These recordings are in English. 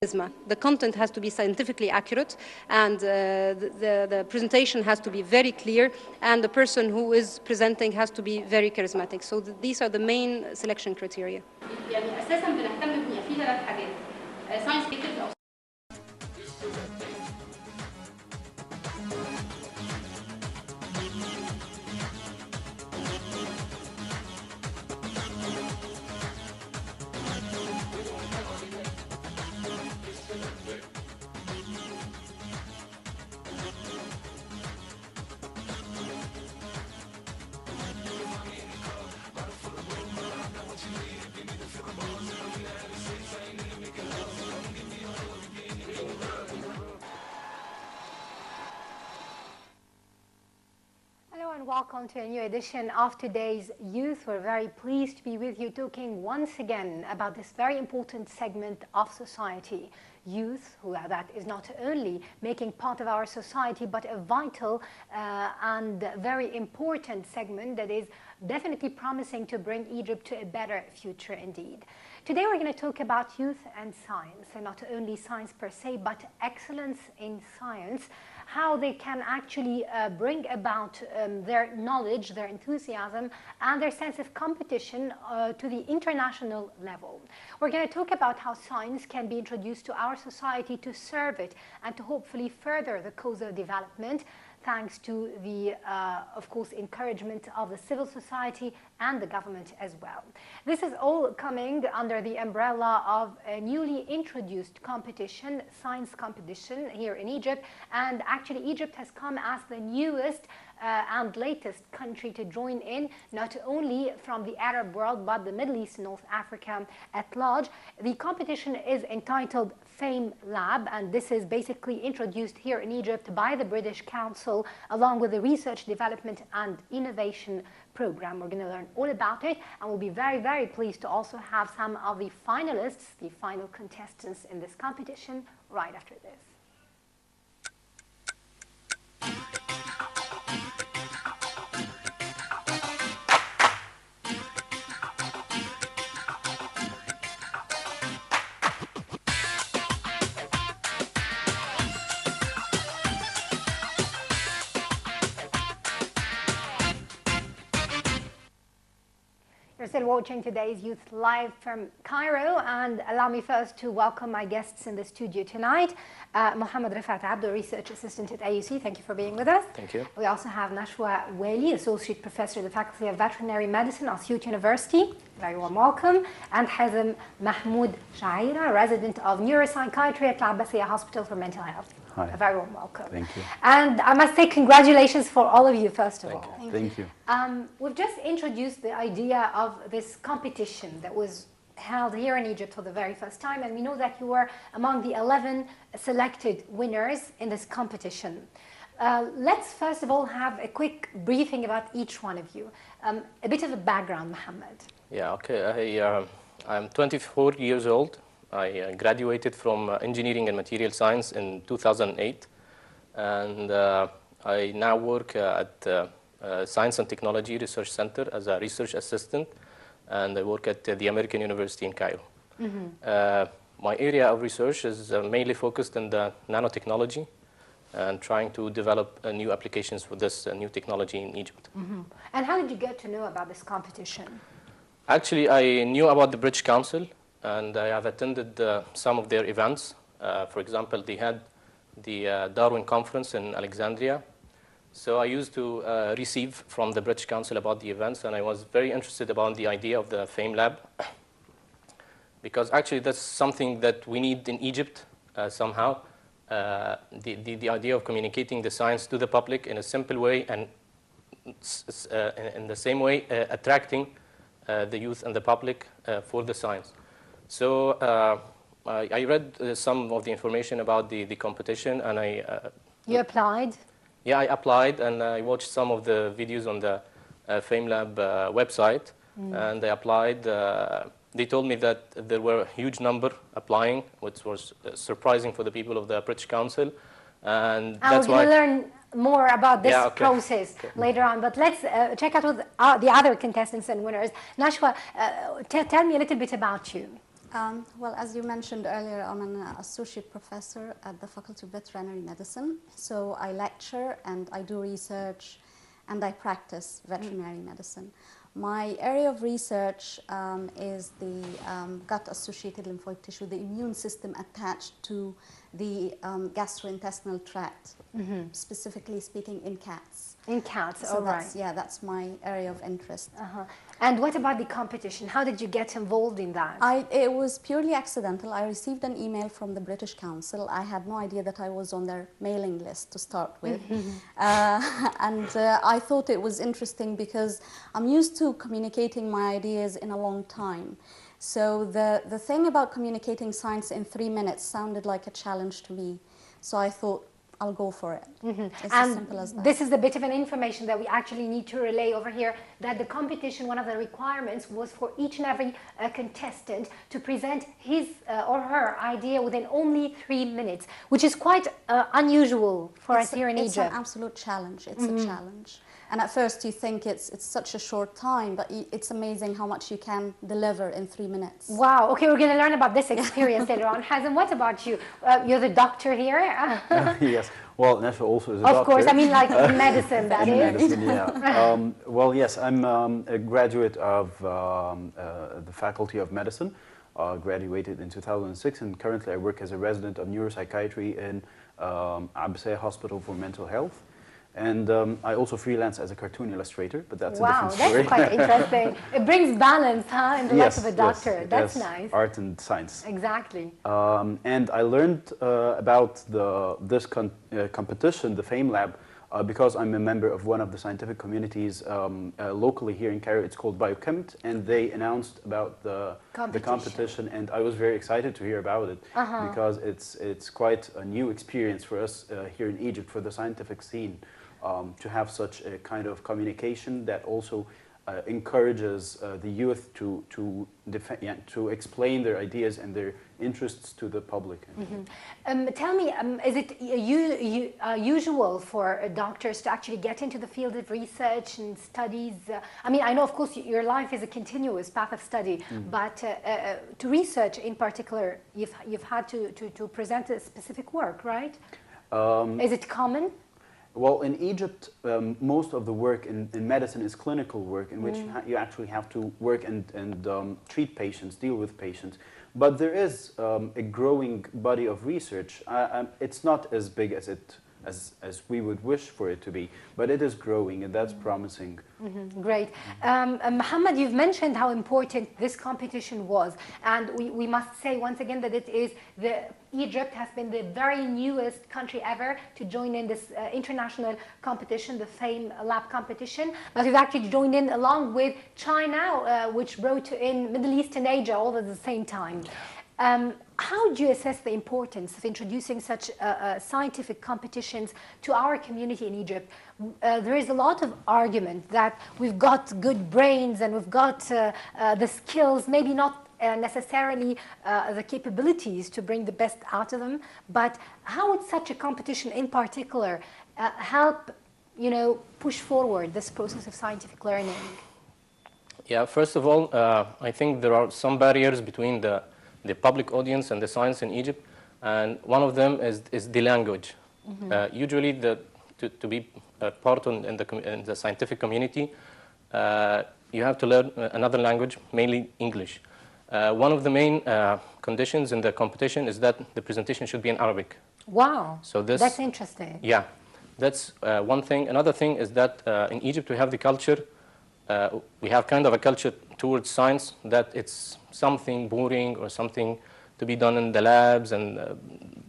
The content has to be scientifically accurate, and the presentation has to be very clear, and the person who is presenting has to be very charismatic. So these are the main selection criteria. يعني أساساً بنهتم في 3 حاجات. Science speakers أو welcome to a new edition of today's Youth. We're very pleased to be with you, talking once again about this very important segment of society. Youth, who that is not only making part of our society, but a vital and very important segment that is definitely promising to bring Egypt to a better future indeed. Today we're going to talk about youth and science, and not only science per se, but excellence in science, how they can actually bring about their knowledge, their enthusiasm, and their sense of competition to the international level. We're going to talk about how science can be introduced to our society to serve it and to hopefully further the cause of development, thanks to the, of course, encouragement of the civil society and the government as well. This is all coming under the umbrella of a newly introduced competition, science competition here in Egypt. And actually, Egypt has come as the newest and latest country to join in, not only from the Arab world, but the Middle East and North Africa at large. The competition is entitled FameLab, and this is basically introduced here in Egypt by the British Council, along with the Research, Development and Innovation Program. We're going to learn all about it, and we'll be very, very pleased to also have some of the finalists, the final contestants in this competition, right after this. You're still watching today's Youth Live from Cairo, and allow me first to welcome my guests in the studio tonight. Mohammed Rifat Abdo, Research Assistant at AUC, thank you for being with us. Thank you. We also have Nashwa Wali, Associate Professor at the Faculty of Veterinary Medicine, Asyut University. Very warm welcome. And Hazem Mahmoud Shaira, Resident of Neuropsychiatry at Al Abbasiyya Hospital for Mental Health. Hi. A very warm welcome. Thank you. And I must say congratulations for all of you, first of all. Thank you. We've just introduced the idea of this competition that was held here in Egypt for the very first time, and we know that you were among the 11 selected winners in this competition. Let's first of all have a quick briefing about each one of you. A bit of a background, Mohammed. Yeah, okay. I'm 24 years old. I graduated from Engineering and Material Science in 2008, and I now work at Science and Technology Research Center as a research assistant, and I work at the American University in Cairo. Mm-hmm. My area of research is mainly focused on the nanotechnology and trying to develop new applications for this new technology in Egypt. Mm-hmm. And how did you get to know about this competition? Actually, I knew about the British Council, and I have attended some of their events. For example, they had the Darwin Conference in Alexandria. So I used to receive from the British Council about the events, and I was very interested about the idea of the FameLab, because actually that's something that we need in Egypt somehow. The idea of communicating the science to the public in a simple way, and in the same way attracting the youth and the public for the science. So I read some of the information about the competition, and You applied? Yeah, I applied, and I watched some of the videos on the FameLab website, and I applied. They told me that there were a huge number applying, which was surprising for the people of the British Council, and that's why... We'll learn more about this process later on, but let's check out with the other contestants and winners. Nashwa, tell me a little bit about you. Well, as you mentioned earlier, I'm an associate professor at the Faculty of Veterinary Medicine. So I lecture and I do research and I practice veterinary medicine. My area of research is the gut-associated lymphoid tissue, the immune system attached to the gastrointestinal tract, specifically speaking in cats. In cats, So all right. that's my area of interest. And what about the competition? How did you get involved in that? It was purely accidental. I received an email from the British Council. I had no idea that I was on their mailing list to start with. I thought it was interesting because I'm used to communicating my ideas in a long time. So the thing about communicating science in 3 minutes sounded like a challenge to me. So I thought, I'll go for it. It's as simple as that. This is a bit of an information that we actually need to relay over here, that the competition, one of the requirements was for each and every contestant to present his or her idea within only 3 minutes, which is quite unusual for us here in Egypt. It's an absolute challenge. It's a challenge. And at first you think it's such a short time, but it's amazing how much you can deliver in 3 minutes. Wow. Okay, we're going to learn about this experience later on. Hazem, what about you? You're the doctor here. Yes. Well, Nesha also is a doctor. Of course. I mean, like medicine, that in is. medicine, yeah. Well, yes, I'm a graduate of the Faculty of Medicine. Graduated in 2006, and currently I work as a resident of neuropsychiatry in Absay Hospital for Mental Health. And I also freelance as a cartoon illustrator, but that's a different story. Wow, that's quite interesting. It brings balance, huh, in the life of a doctor. Yes, that's nice. Art and science. Exactly. And I learned about this competition, the FameLab, because I'm a member of one of the scientific communities locally here in Cairo. It's called Biochemt, and they announced about the competition, and I was very excited to hear about it because it's quite a new experience for us here in Egypt, for the scientific scene, to have such a kind of communication that also encourages the youth to explain their ideas and their interests to the public. Tell me, is it usual for doctors to actually get into the field of research and studies? I mean, I know, of course, your life is a continuous path of study, but to research in particular, you've had to present a specific work, right? Is it common? Well, in Egypt, most of the work in medicine is clinical work, in which you actually have to work and treat patients, deal with patients. But there is a growing body of research. It's not as big as we would wish for it to be, but it is growing, and that's promising. Great. Mohammed, you've mentioned how important this competition was, and we must say once again that Egypt has been the very newest country ever to join in this international competition, the FameLab competition. But we've actually joined in along with China, which brought in Middle East and Asia all at the same time. How do you assess the importance of introducing such scientific competitions to our community in Egypt? There is a lot of argument that we've got good brains and we've got the skills, maybe not necessarily the capabilities to bring the best out of them, but how would such a competition in particular help, push forward this process of scientific learning? Yeah, first of all, I think there are some barriers between the public audience and the science in Egypt, and one of them is the language. Usually, to be part in the scientific community, you have to learn another language, mainly English. One of the main conditions in the competition is that the presentation should be in Arabic. Wow, so that's interesting. Yeah, that's one thing. Another thing is that in Egypt we have the culture, we have kind of a culture towards science that it's something boring or something to be done in the labs and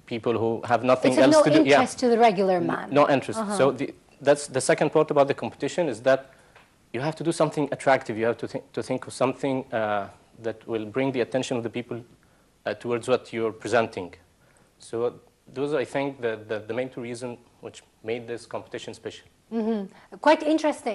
people who have nothing else to do. No interest to the regular man. No interest. So that's the second part about the competition, is that you have to do something attractive. You have to think of something that will bring the attention of the people towards what you're presenting. So those are, I think, the main two reasons which made this competition special. Quite interesting.